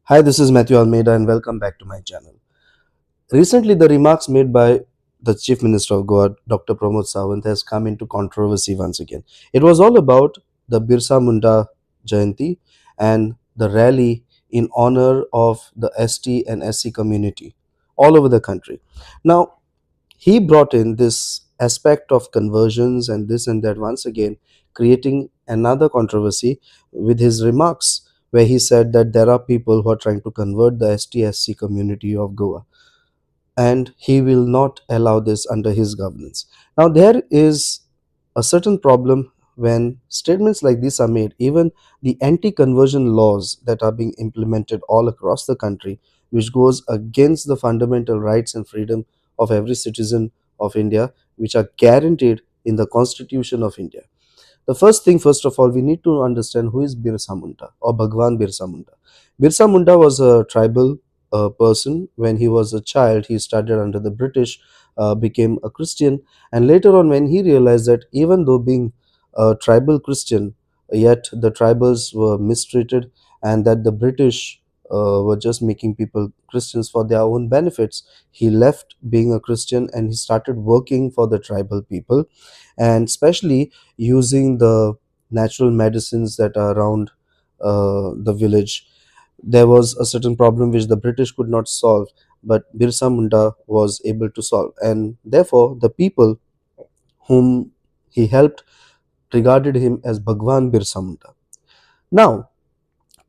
Hi, this is Matthew Almeida, and welcome back to my channel. Recently, the remarks made by the Chief Minister of Goa, Dr. Pramod Sawant, has come into controversy once again. It was all about the Birsa Munda Jayanti and the rally in honor of the ST and SC community all over the country. Now, he brought in this aspect of conversions and this and that once again, creating another controversy with his remarks, where he said that there are people who are trying to convert the ST-SC community of Goa, and he will not allow this under his governance. Now, there is a certain problem when statements like this are made. Even the anti-conversion laws that are being implemented all across the country, which goes against the fundamental rights and freedom of every citizen of India, which are guaranteed in the Constitution of India. The first thing, first of all, we need to understand who is Birsa Munda or Bhagwan Birsa Munda. Birsa Munda was a tribal person. When he was a child, he studied under the British, became a Christian, and later on, when he realized that even though being a tribal Christian, yet the tribals were mistreated, and that the British were just making people Christians for their own benefits, he left being a Christian and he started working for the tribal people, and especially using the natural medicines that are around the village. There was a certain problem which the British could not solve, but Birsa Munda was able to solve, and therefore the people whom he helped regarded him as Bhagwan Birsa Munda. Now,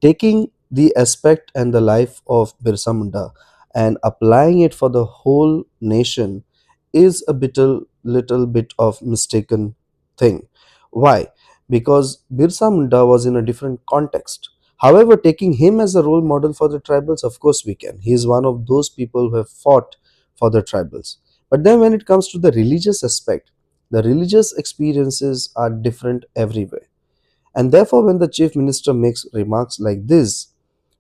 taking the aspect and the life of Birsa Munda and applying it for the whole nation is a little bit of mistaken thing. Why? Because Birsa Munda was in a different context. However, taking him as a role model for the tribals, of course we can. He is one of those people who have fought for the tribals. But then when it comes to the religious aspect, the religious experiences are different everywhere. And therefore, when the chief minister makes remarks like this,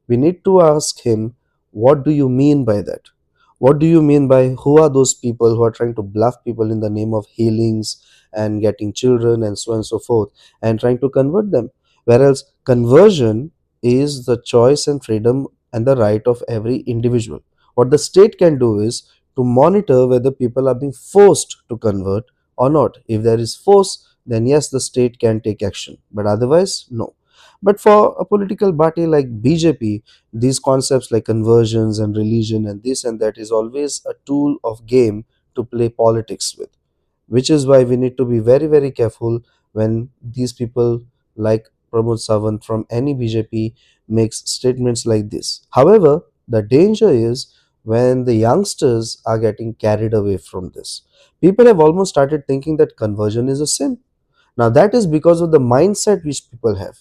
we need to ask him, what do you mean by that? What do you mean by who are those people who are trying to bluff people in the name of healings and getting children and so on and so forth and trying to convert them? Whereas conversion is the choice and freedom and the right of every individual. What the state can do is to monitor whether people are being forced to convert or not. If there is force, then yes, the state can take action, but otherwise, no. But for a political party like BJP, these concepts like conversions and religion and this and that is always a tool of game to play politics with, which is why we need to be very, very careful when these people like Pramod Sawant from any BJP makes statements like this. However, the danger is when the youngsters are getting carried away from this. People have almost started thinking that conversion is a sin. Now, that is because of the mindset which people have.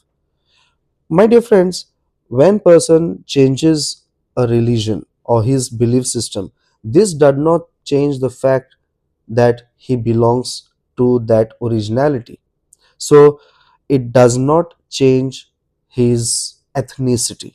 My dear friends, when person changes a religion or his belief system, this does not change the fact that he belongs to that originality. So it does not change his ethnicity.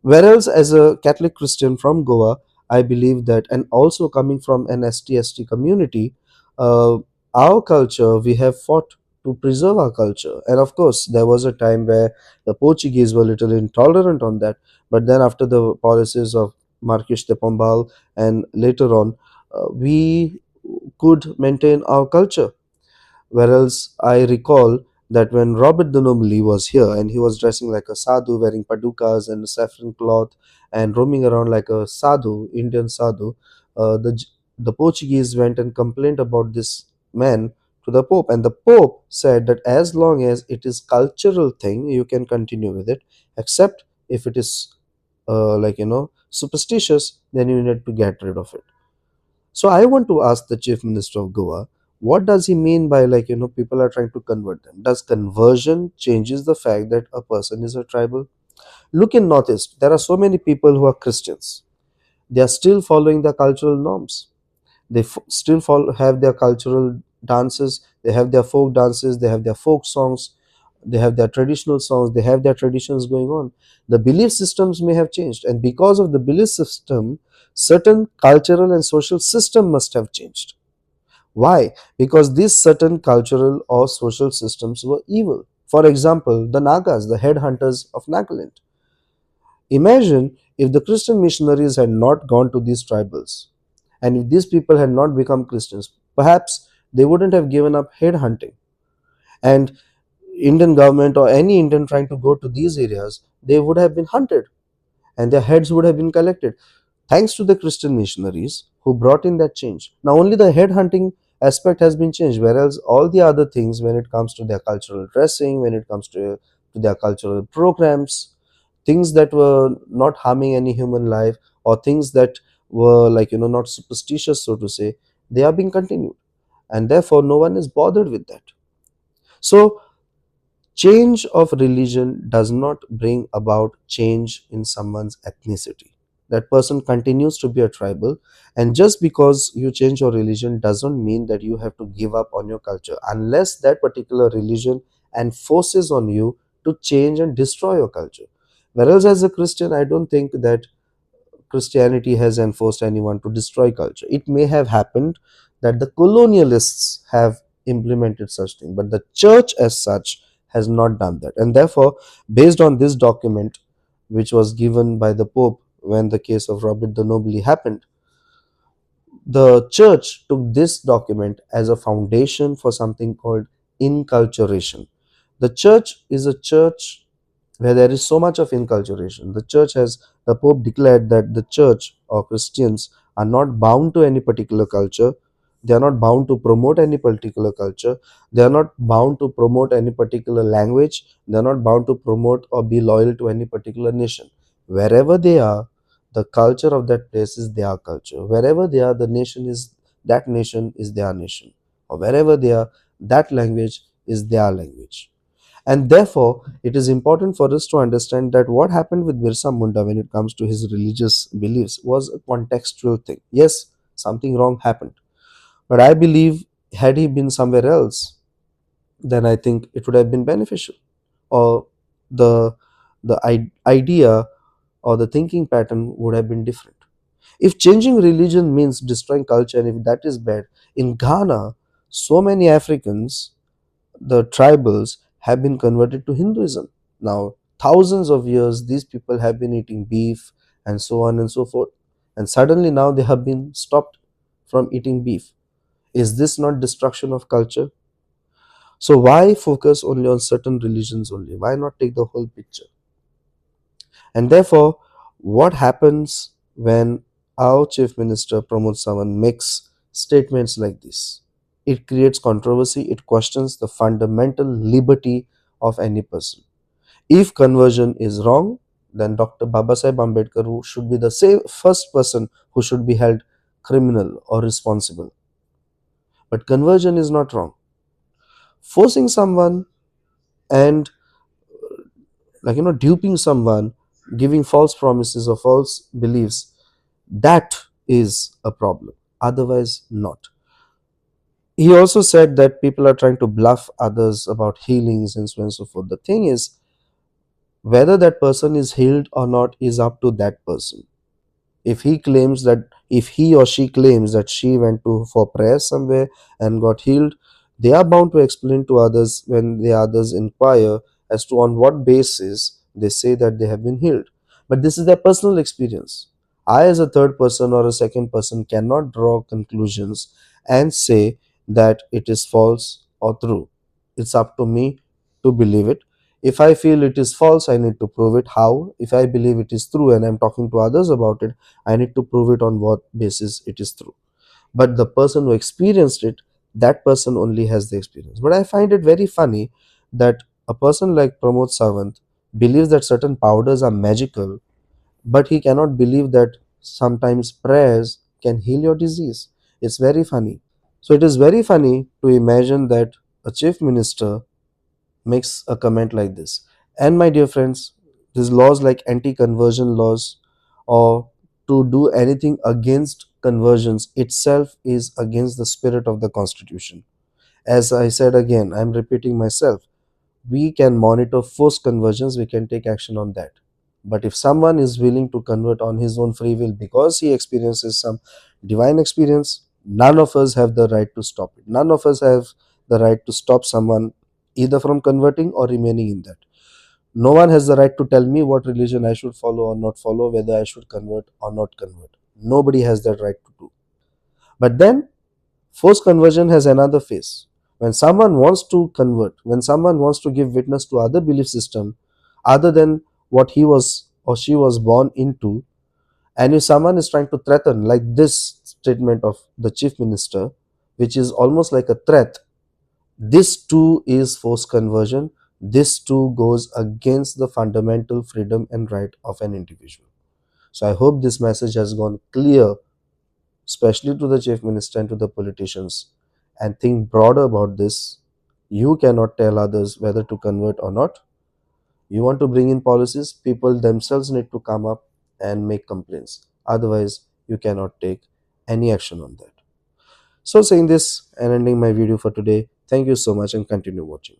Whereas as a Catholic Christian from Goa, I believe that, and also coming from an ST community, uh, our culture, we have fought to preserve our culture. And of course, there was a time where the Portuguese were little intolerant on that. But then after the policies of Marquis de Pombal and later on, we could maintain our culture. Whereas I recall that when Robert de Nobili was here and he was dressing like a sadhu, wearing padukas and saffron cloth and roaming around like a sadhu, Indian sadhu, the Portuguese went and complained about this man to the Pope, and the Pope said that as long as it is cultural thing, you can continue with it, except if it is superstitious, then you need to get rid of it. So I want to ask the Chief Minister of Goa, what does he mean by people are trying to convert them? Does conversion changes the fact that a person is a tribal? Look in Northeast, there are so many people who are Christians. They are still following the cultural norms. They still have their cultural dances. They have their folk dances. They have their folk songs. They have their traditional songs. They have their traditions going on. The belief systems may have changed, and because of the belief system, certain cultural and social system must have changed. Why? Because these certain cultural or social systems were evil. For example, the Nagas, the headhunters of Nagaland. Imagine if the Christian missionaries had not gone to these tribals, and if these people had not become Christians, perhaps they wouldn't have given up head hunting. And Indian government or any Indian trying to go to these areas, they would have been hunted and their heads would have been collected. Thanks to the Christian missionaries who brought in that change. Now, only the head hunting aspect has been changed, whereas all the other things, when it comes to their cultural dressing, when it comes to their cultural programs, things that were not harming any human life, or things that were, like, not superstitious, so to say, they are being continued. And therefore, no one is bothered with that. So, change of religion does not bring about change in someone's ethnicity. That person continues to be a tribal, and just because you change your religion doesn't mean that you have to give up on your culture, unless that particular religion enforces on you to change and destroy your culture. Whereas, as a Christian, I don't think that Christianity has enforced anyone to destroy culture. It may have happened that the colonialists have implemented such thing, but the church as such has not done that. And therefore, based on this document, which was given by the Pope when the case of Robert the Nobly happened, the church took this document as a foundation for something called inculturation. The church is a church where there is so much of inculturation. The Pope declared that the church or Christians are not bound to any particular culture. They are not bound to promote any particular culture. They are not bound to promote any particular language. They are not bound to promote or be loyal to any particular nation. Wherever they are, the culture of that place is their culture. Wherever they are, that nation is their nation. Or wherever they are, that language is their language. And therefore, it is important for us to understand that what happened with Birsa Munda when it comes to his religious beliefs was a contextual thing. Yes, something wrong happened. But I believe, had he been somewhere else, then I think it would have been beneficial. Or the idea or the thinking pattern would have been different. If changing religion means destroying culture, and if that is bad, in Ghana, so many Africans, the tribals, have been converted to Hinduism. Now, thousands of years, these people have been eating beef and so on and so forth. And suddenly now they have been stopped from eating beef. Is this not destruction of culture? So, why focus only on certain religions only? Why not take the whole picture? And therefore, what happens when our Chief Minister Pramod Sawant makes statements like this? It creates controversy, it questions the fundamental liberty of any person. If conversion is wrong, then Dr. Babasaheb Ambedkar, who should be the first person who should be held criminal or responsible. But conversion is not wrong. Forcing someone and, duping someone, giving false promises or false beliefs, that is a problem. Otherwise, not. He also said that people are trying to bluff others about healings and so on and so forth. The thing is, whether that person is healed or not is up to that person. If he or she claims that she went to for prayer somewhere and got healed, they are bound to explain to others when the others inquire as to on what basis they say that they have been healed. But this is their personal experience. I, as a third person or a second person, cannot draw conclusions and say that it is false or true. It's up to me to believe it. If I feel it is false, I need to prove it. How? If I believe it is true and I'm talking to others about it, I need to prove it on what basis it is true. But the person who experienced it, that person only has the experience. But I find it very funny that a person like Pramod Sawant believes that certain powders are magical, but he cannot believe that sometimes prayers can heal your disease. It's very funny. So it is very funny to imagine that a chief minister makes a comment like this. And my dear friends, these laws like anti conversion laws or to do anything against conversions itself is against the spirit of the constitution. As I said again, I'm repeating myself, we can monitor forced conversions, we can take action on that. But if someone is willing to convert on his own free will because he experiences some divine experience, none of us have the right to stop it. None of us have the right to stop someone either from converting or remaining in that. No one has the right to tell me what religion I should follow or not follow, whether I should convert or not convert. Nobody has that right to do. But then, forced conversion has another face. When someone wants to convert, when someone wants to give witness to other belief system other than what he was or she was born into, and if someone is trying to threaten, like this statement of the chief minister, which is almost like a threat, this too is forced conversion. This too goes against the fundamental freedom and right of an individual. So I hope this message has gone clear, especially to the chief minister and to the politicians. And think broader about this. You cannot tell others whether to convert or not. You want to bring in policies, people themselves need to come up and make complaints. Otherwise, you cannot take any action on that. So, saying this and ending my video for today, thank you so much and continue watching.